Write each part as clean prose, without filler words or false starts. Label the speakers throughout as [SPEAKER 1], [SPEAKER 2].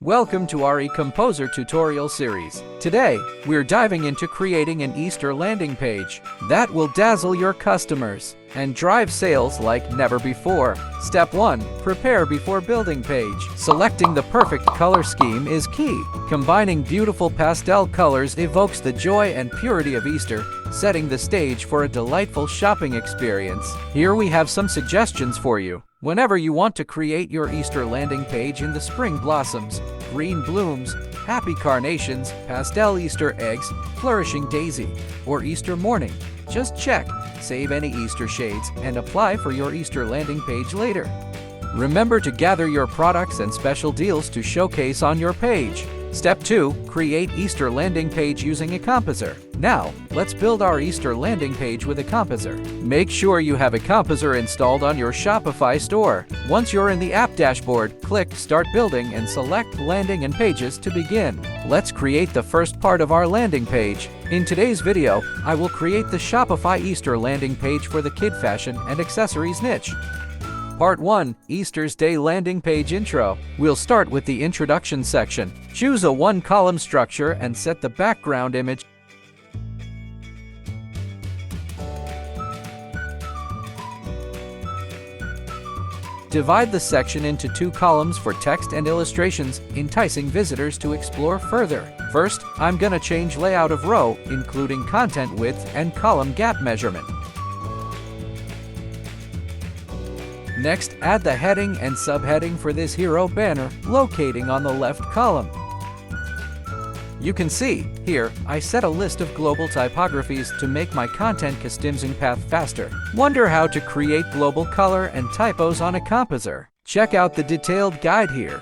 [SPEAKER 1] Welcome to our eComposer tutorial series. Today, we're diving into creating an Easter landing page that will dazzle your customers and drive sales like never before. Step 1. Prepare before building page. Selecting the perfect color scheme is key. Combining beautiful pastel colors evokes the joy and purity of Easter, setting the stage for a delightful shopping experience. Here we have some suggestions for you. Whenever you want to create your Easter landing page in the spring blossoms, green blooms, happy carnations, pastel Easter eggs, flourishing daisy, or Easter morning, just check, save any Easter shades, and apply for your Easter landing page later. Remember to gather your products and special deals to showcase on your page. Step 2. Create Easter landing page using eComposer. Now, let's build our Easter landing page with eComposer. Make sure you have eComposer installed on your Shopify store. Once you're in the app dashboard, click Start Building and select Landing and Pages to begin. Let's create the first part of our landing page. In today's video, I will create the Shopify Easter landing page for the kid fashion and accessories niche. Part 1. Easter's Day Landing Page Intro. We'll start with the introduction section. Choose a one-column structure and set the background image. Divide the section into two columns for text and illustrations, enticing visitors to explore further. First, I'm gonna change layout of row, including content width and column gap measurement. Next, add the heading and subheading for this hero banner, locating on the left column. You can see, here, I set a list of global typographies to make my content customizing path faster. Wonder how to create global color and typos on eComposer? Check out the detailed guide here.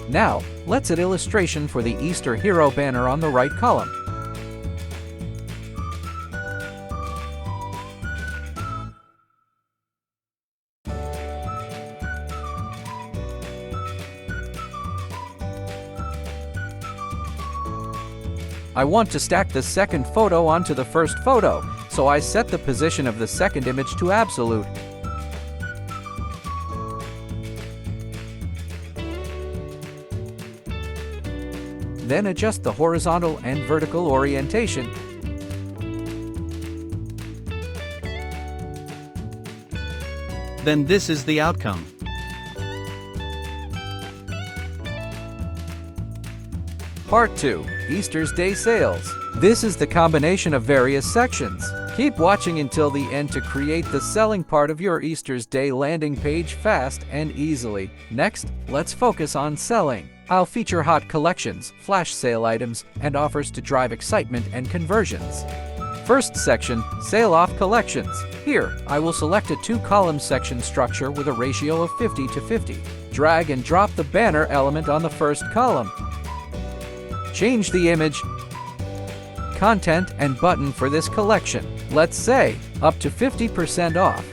[SPEAKER 1] Now, let's add illustration for the Easter hero banner on the right column. I want to stack the second photo onto the first photo, so I set the position of the second image to absolute. Then adjust the horizontal and vertical orientation.
[SPEAKER 2] Then this is the outcome.
[SPEAKER 1] Part 2. Easter's Day Sales. This is the combination of various sections. Keep watching until the end to create the selling part of your Easter's Day landing page fast and easily. Next, let's focus on selling. I'll feature hot collections, flash sale items, and offers to drive excitement and conversions. First section, Sale Off Collections. Here, I will select a two-column section structure with a ratio of 50 to 50. Drag and drop the banner element on the first column. Change the image, content, and button for this collection. Let's say, up to 50% off.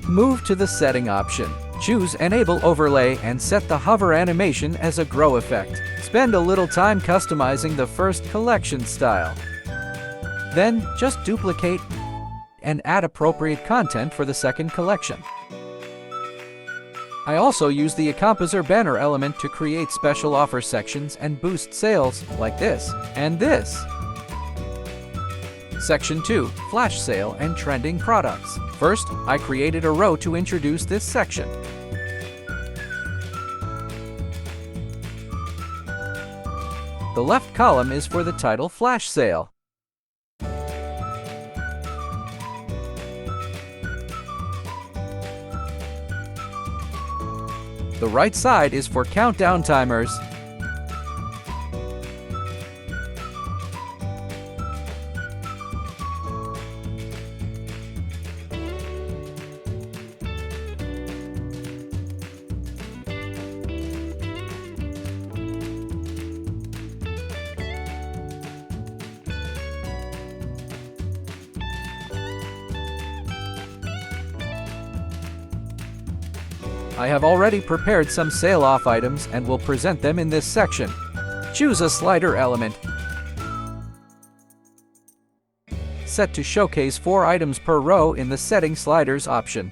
[SPEAKER 1] Move to the setting option. Choose Enable Overlay and set the hover animation as a grow effect. Spend a little time customizing the first collection style. Then, just duplicate and add appropriate content for the second collection. I also use the eComposer banner element to create special offer sections and boost sales, like this and this. Section 2. Flash Sale and Trending Products. First, I created a row to introduce this section. The left column is for the title Flash Sale. The right side is for countdown timers. I have already prepared some sale off items and will present them in this section. Choose a slider element. Set to showcase 4 items per row in the Setting Sliders option.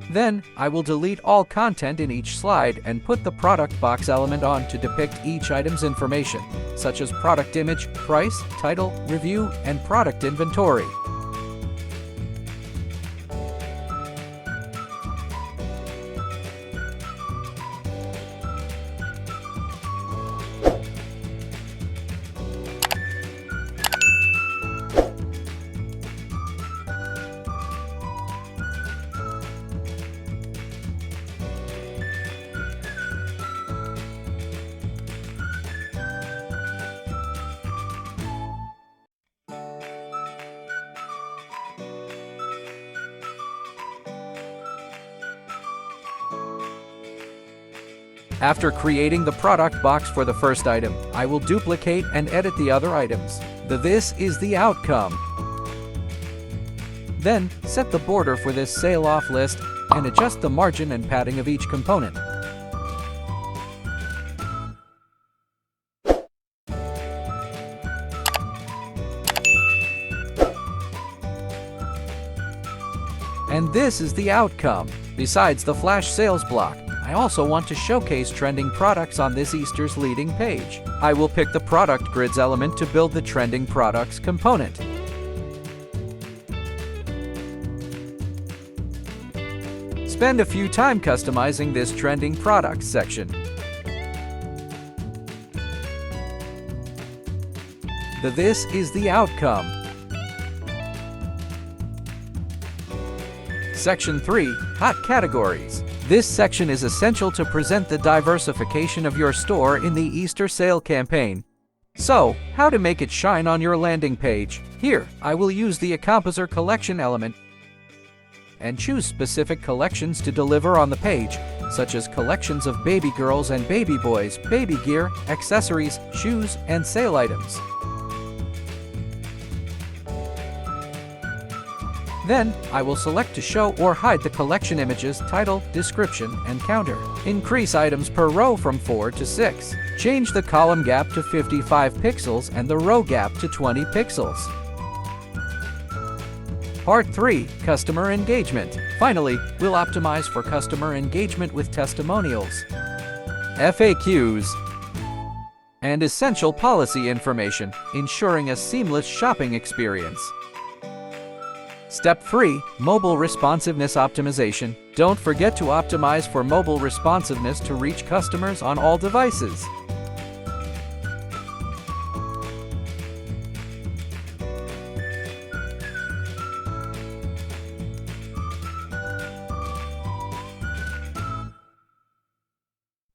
[SPEAKER 1] Then, I will delete all content in each slide and put the product box element on to depict each item's information, such as product image, price, title, review, and product inventory. After creating the product box for the first item, I will duplicate and edit the other items. This is the outcome. Then, set the border for this sale off list and adjust the margin and padding of each component. And this is the outcome. Besides the flash sales block, I also want to showcase trending products on this Easter's leading page. I will pick the product grids element to build the trending products component. Spend a few time customizing this trending products section. This is the outcome. Section 3, Hot Categories. This section is essential to present the diversification of your store in the Easter sale campaign. So, how to make it shine on your landing page? Here, I will use the EComposer collection element and choose specific collections to deliver on the page, such as collections of baby girls and baby boys, baby gear, accessories, shoes, and sale items. Then, I will select to show or hide the collection images, title, description, and counter. Increase items per row from 4 to 6. Change the column gap to 55 pixels and the row gap to 20 pixels. Part 3, Customer Engagement. Finally, we'll optimize for customer engagement with testimonials, FAQs, and essential policy information, ensuring a seamless shopping experience. Step 3, Mobile Responsiveness Optimization. Don't forget to optimize for mobile responsiveness to reach customers on all devices.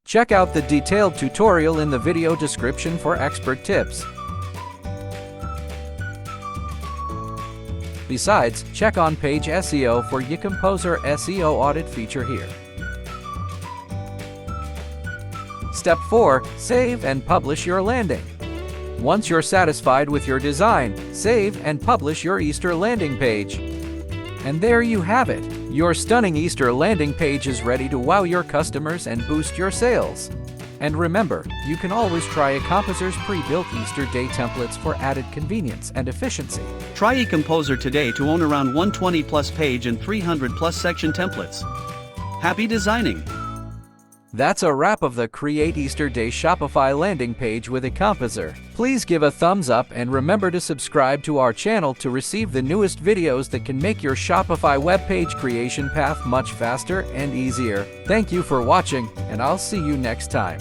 [SPEAKER 1] Check out the detailed tutorial in the video description for expert tips. Besides, check on-page SEO for EComposer SEO audit feature here. Step 4, Save and publish your landing. Once you're satisfied with your design, save and publish your Easter landing page. And there you have it. Your stunning Easter landing page is ready to wow your customers and boost your sales. And remember, you can always try EComposer's pre-built Easter Day templates for added convenience and efficiency.
[SPEAKER 2] Try eComposer today to own around 120 plus page and 300 plus section templates. Happy designing!
[SPEAKER 1] That's a wrap of the Create Easter Day Shopify landing page with EComposer. Please give a thumbs up and remember to subscribe to our channel to receive the newest videos that can make your Shopify webpage creation path much faster and easier. Thank you for watching, and I'll see you next time.